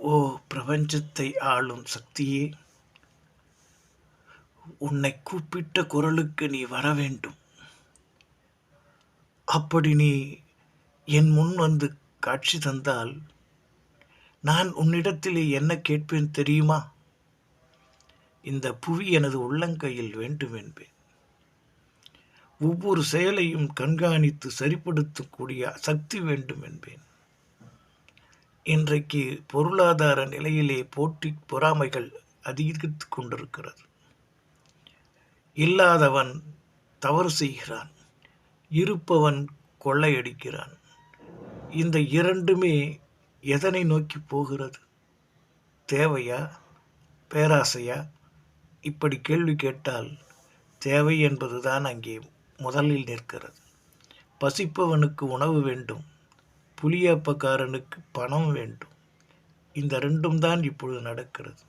ஓ பிரபஞ்சத்தை ஆளும் சக்தியே, உன்னை கூப்பிட்ட குரலுக்கு நீ வர வேண்டும். அப்படி நீ என் முன் வந்து காட்சி தந்தால் நான் உன்னிடத்திலே என்ன கேட்பேன் தெரியுமா? இந்த புவி எனது உள்ளங்கையில் வேண்டும் என்பேன். ஒவ்வொரு செயலையும் கண்காணித்து சரிப்படுத்தக்கூடிய சக்தி வேண்டும் என்பேன். இன்றைக்கு பொருளாதார நிலையிலே போட்டி பொறாமைகள் அதிகரித்து கொண்டிருக்கிறது. இல்லாதவன் தவறு செய்கிறான், இருப்பவன் கொள்ளையடிக்கிறான். இந்த இரண்டுமே எதனை நோக்கி போகிறது? தேவையா, பேராசையா? இப்படி கேள்வி கேட்டால் தேவை என்பதுதான் அங்கே முதலில் நிற்கிறது. பசிப்பவனுக்கு உணவு வேண்டும், புளியாப்பக்காரனுக்கு பணம் வேண்டும். இந்த ரெண்டும் தான் இப்பொழுது நடக்கிறது.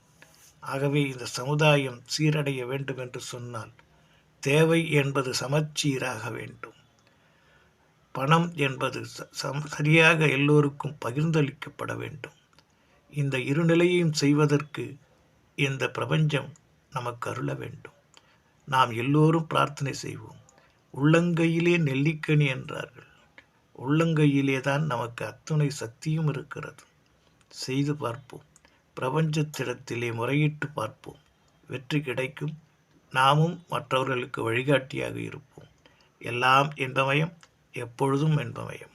ஆகவே இந்த சமுதாயம் சீரடைய வேண்டும் என்று சொன்னால் தேவை என்பது சமச்சீராக வேண்டும். பணம் என்பது சரியாக எல்லோருக்கும் பகிர்ந்தளிக்கப்பட வேண்டும். இந்த இருநிலையையும் செய்வதற்கு இந்த பிரபஞ்சம் நமக்கு அருள வேண்டும். நாம் எல்லோரும் பிரார்த்தனை செய்வோம். உள்ளங்கையிலே நெல்லிக்கனி என்றார்கள். உள்ளங்கையிலே தான் நமக்கு அத்துணை சக்தியும் இருக்கிறது. செய்து பார்ப்போம். பிரபஞ்சத்திடத்திலே முறையிட்டு பார்ப்போம். வெற்றி கிடைக்கும். நாமும் மற்றவர்களுக்கு வழிகாட்டியாக இருப்போம். எல்லாம் என்பமயம், எப்பொழுதும் என்பமயம்.